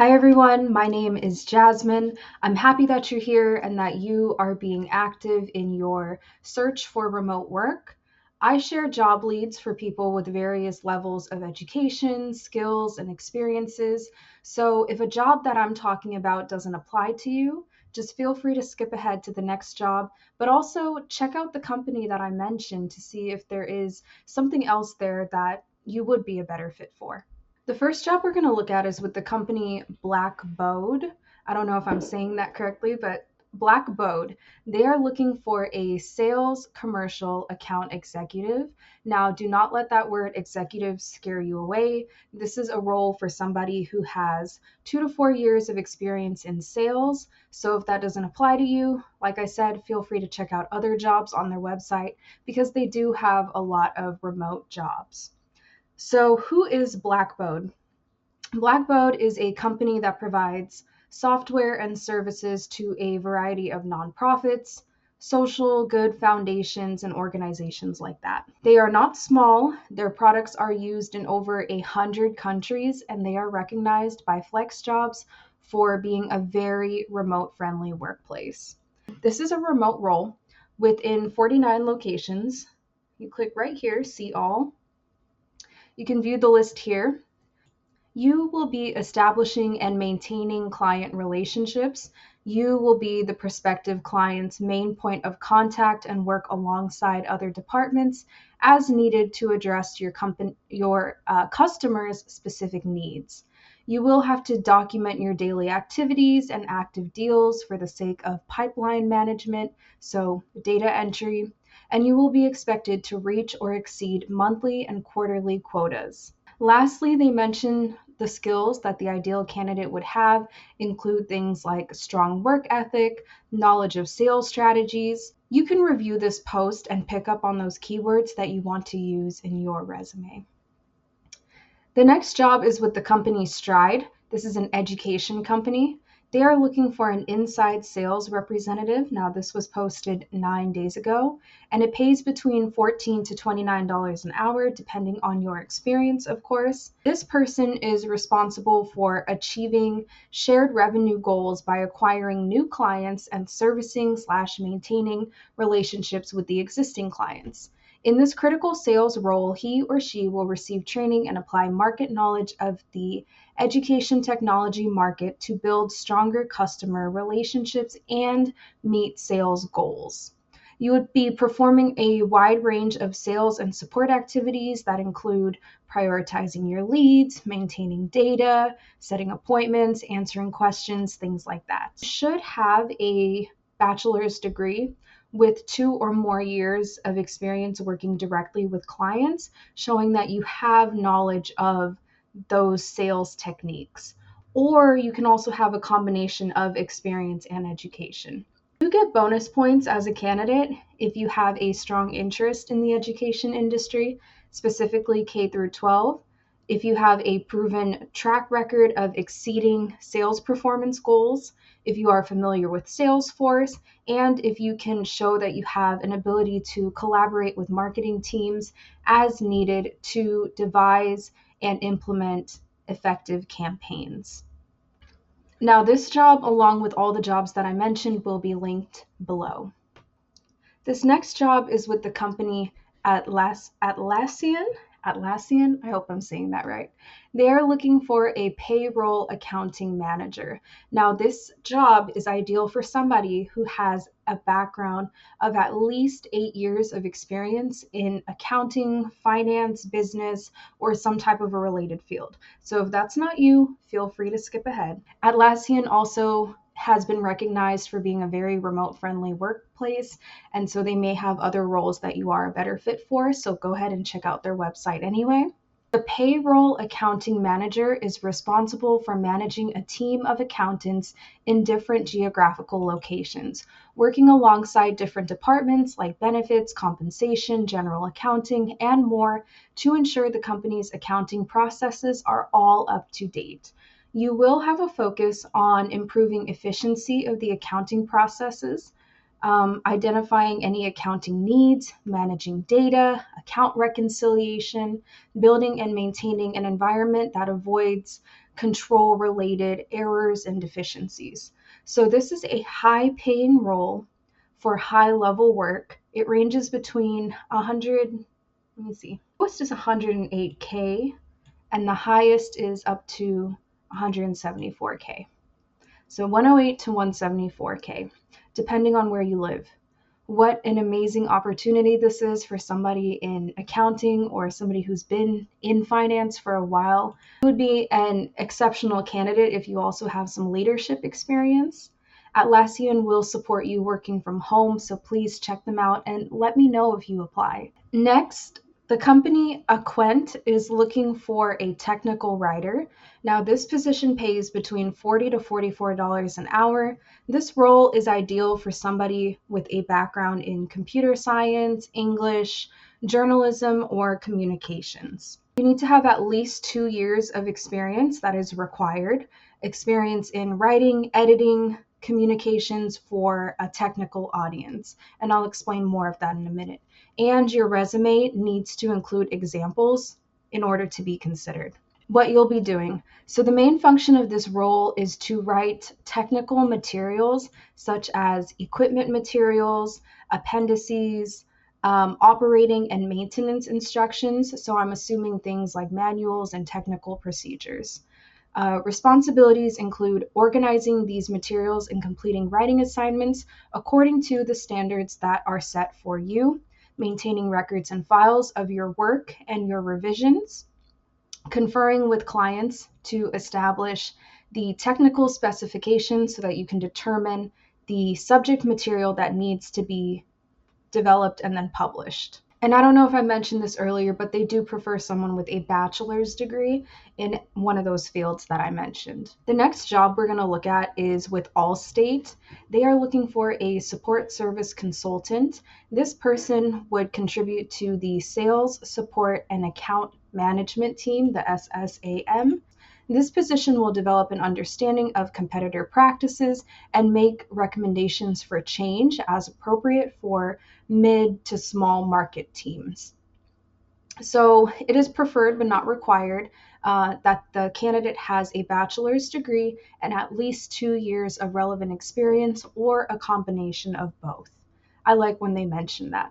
Hi everyone, my name is Jasmine. I'm happy that you're here and that you are being active in your search for remote work. I share job leads for people with various levels of education, skills, and experiences. So if a job that I'm talking about doesn't apply to you, just feel free to skip ahead to the next job, but also check out the company that I mentioned to see if there is something else there that you would be a better fit for. The first job we're going to look at is with the company Blackbaud. I don't know if I'm saying that correctly, but Blackbaud. They are looking for a sales commercial account executive. Now, do not let that word executive scare you away. This is a role for somebody who has 2 to 4 years of experience in sales. So if that doesn't apply to you, like I said, feel free to check out other jobs on their website because they do have a lot of remote jobs. So, who is Blackbaud? Blackbaud is a company that provides software and services to a variety of nonprofits, social good foundations, and organizations like that. They are not small. Their products are used in over 100 countries, and they are recognized by FlexJobs for being a very remote friendly workplace. This is a remote role within 49 locations. You click right here, see all. You can view the list here. You will be establishing and maintaining client relationships. You will be the prospective client's main point of contact and work alongside other departments as needed to address your customers' specific needs. You will have to document your daily activities and active deals for the sake of pipeline management, so data entry, and you will be expected to reach or exceed monthly and quarterly quotas. Lastly, they mention the skills that the ideal candidate would have include things like strong work ethic, knowledge of sales strategies. You can review this post and pick up on those keywords that you want to use in your resume. The next job is with the company Stride. This is an education company. They are looking for an inside sales representative. Now, this was posted 9 days ago, and it pays between $14 to $29 an hour, depending on your experience, of course. This person is responsible for achieving shared revenue goals by acquiring new clients and servicing/maintaining relationships with the existing clients. In this critical sales role, he or she will receive training and apply market knowledge of the education technology market to build stronger customer relationships and meet sales goals. You would be performing a wide range of sales and support activities that include prioritizing your leads, maintaining data, setting appointments, answering questions, things like that. You should have a bachelor's degree with 2 or more years of experience working directly with clients, showing that you have knowledge of those sales techniques. Or you can also have a combination of experience and education. You get bonus points as a candidate if you have a strong interest in the education industry, specifically K through 12. If you have a proven track record of exceeding sales performance goals, if you are familiar with Salesforce, and if you can show that you have an ability to collaborate with marketing teams as needed to devise and implement effective campaigns. Now, this job, along with all the jobs that I mentioned, will be linked below. This next job is with the company Atlassian. Atlassian, I hope I'm saying that right. They are looking for a payroll accounting manager. Now, this job is ideal for somebody who has a background of at least 8 years of experience in accounting, finance, business, or some type of a related field. So if that's not you, feel free to skip ahead. Atlassian also has been recognized for being a very remote friendly workplace, and so they may have other roles that you are a better fit for, so go ahead and check out their website anyway. The payroll accounting manager is responsible for managing a team of accountants in different geographical locations, working alongside different departments like benefits, compensation, general accounting, and more to ensure the company's accounting processes are all up to date. You will have a focus on improving efficiency of the accounting processes, identifying any accounting needs, managing data, account reconciliation, building and maintaining an environment that avoids control-related errors and deficiencies. So this is a high-paying role for high-level work. It ranges between 100, let me see, lowest is 108K, and the highest is up to 174K. So 108 to 174K, depending on where you live. What an amazing opportunity this is for somebody in accounting or somebody who's been in finance for a while. You would be an exceptional candidate if you also have some leadership experience. Atlassian will support you working from home, so please check them out and let me know if you apply. Next, the company Aquent is looking for a technical writer. Now, this position pays between $40 to $44 an hour. This role is ideal for somebody with a background in computer science, English, journalism, or communications. You need to have at least 2 years of experience that is required. Experience in writing, editing, communications for a technical audience. And I'll explain more of that in a minute. And your resume needs to include examples in order to be considered. What you'll be doing. So the main function of this role is to write technical materials such as equipment materials, appendices, operating and maintenance instructions. So I'm assuming things like manuals and technical procedures. Responsibilities include organizing these materials and completing writing assignments according to the standards that are set for you, maintaining records and files of your work and your revisions, conferring with clients to establish the technical specifications so that you can determine the subject material that needs to be developed and then published. And I don't know if I mentioned this earlier, but they do prefer someone with a bachelor's degree in one of those fields that I mentioned. The next job we're going to look at is with Allstate. They are looking for a support service consultant. This person would contribute to the sales, support, and account management team, the SSAM. This position will develop an understanding of competitor practices and make recommendations for change as appropriate for mid to small market teams. So it is preferred but not required that the candidate has a bachelor's degree and at least 2 years of relevant experience or a combination of both. I like when they mention that.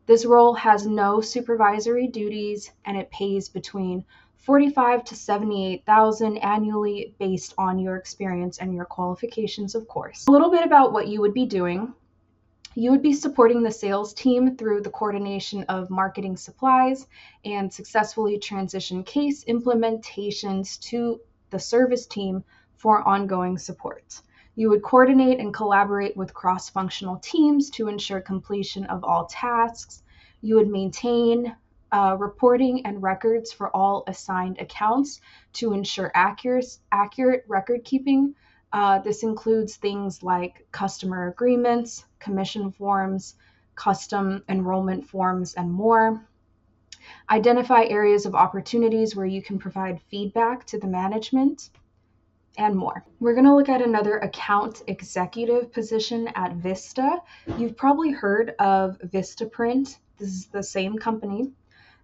This role has no supervisory duties and it pays between $45,000 to $78,000 annually based on your experience and your qualifications, of course. A little bit about what you would be doing. You would be supporting the sales team through the coordination of marketing supplies and successfully transition case implementations to the service team for ongoing support. You would coordinate and collaborate with cross-functional teams to ensure completion of all tasks. You would maintain reporting and records for all assigned accounts to ensure accurate record keeping. This includes things like customer agreements, commission forms, custom enrollment forms, and more. Identify areas of opportunities where you can provide feedback to the management, and more. We're going to look at another account executive position at Vista. You've probably heard of Vistaprint. This is the same company.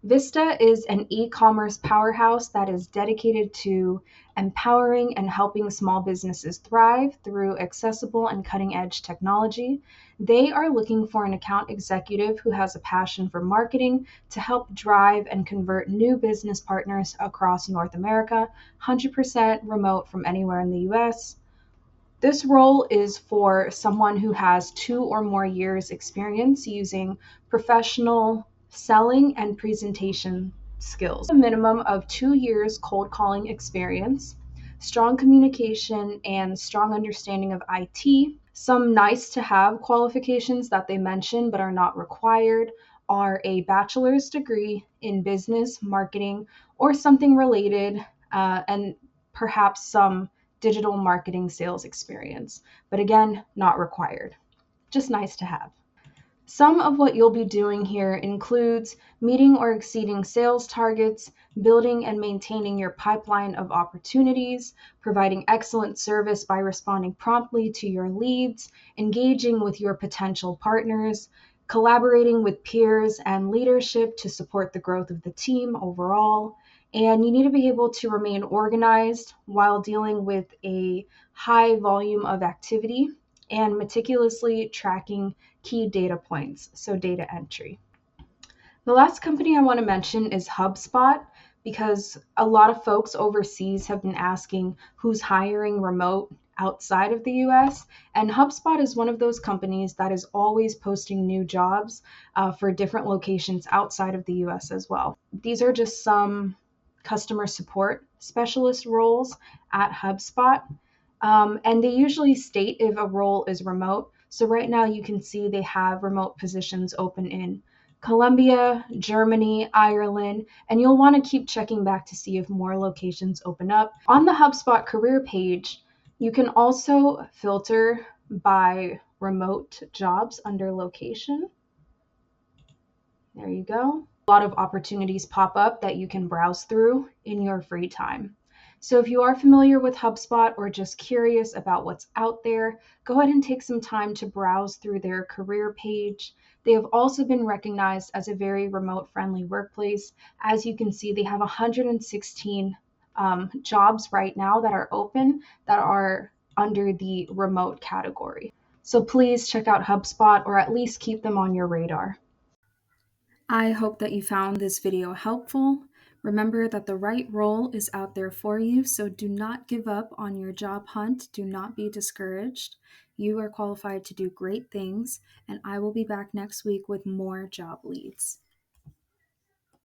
Vista is an e-commerce powerhouse that is dedicated to empowering and helping small businesses thrive through accessible and cutting-edge technology. They are looking for an account executive who has a passion for marketing to help drive and convert new business partners across North America, 100% remote from anywhere in the US. This role is for someone who has 2 or more years experience using professional selling and presentation skills. A minimum of 2 years cold calling experience, strong communication, and strong understanding of IT. Some nice to have qualifications that they mention but are not required are a bachelor's degree in business, marketing, or something related, and perhaps some digital marketing sales experience. But again, not required. Just nice to have. Some of what you'll be doing here includes meeting or exceeding sales targets, building and maintaining your pipeline of opportunities, providing excellent service by responding promptly to your leads, engaging with your potential partners, collaborating with peers and leadership to support the growth of the team overall. And you need to be able to remain organized while dealing with a high volume of activity and meticulously tracking key data points, so data entry. The last company I want to mention is Hubspot because a lot of folks overseas have been asking who's hiring remote outside of the US. And Hubspot is one of those companies that is always posting new jobs for different locations outside of the US as well. These are just some customer support specialist roles at Hubspot. And they usually state if a role is remote. So right now you can see they have remote positions open in Colombia, Germany, Ireland, and you'll want to keep checking back to see if more locations open up. On the HubSpot career page, you can also filter by remote jobs under location. There you go. A lot of opportunities pop up that you can browse through in your free time. So if you are familiar with HubSpot or just curious about what's out there, go ahead and take some time to browse through their career page. They have also been recognized as a very remote friendly workplace. As you can see, they have 116 jobs right now that are open that are under the remote category. So please check out HubSpot or at least keep them on your radar. I hope that you found this video helpful. Remember that the right role is out there for you, so do not give up on your job hunt. Do not be discouraged. You are qualified to do great things, and I will be back next week with more job leads.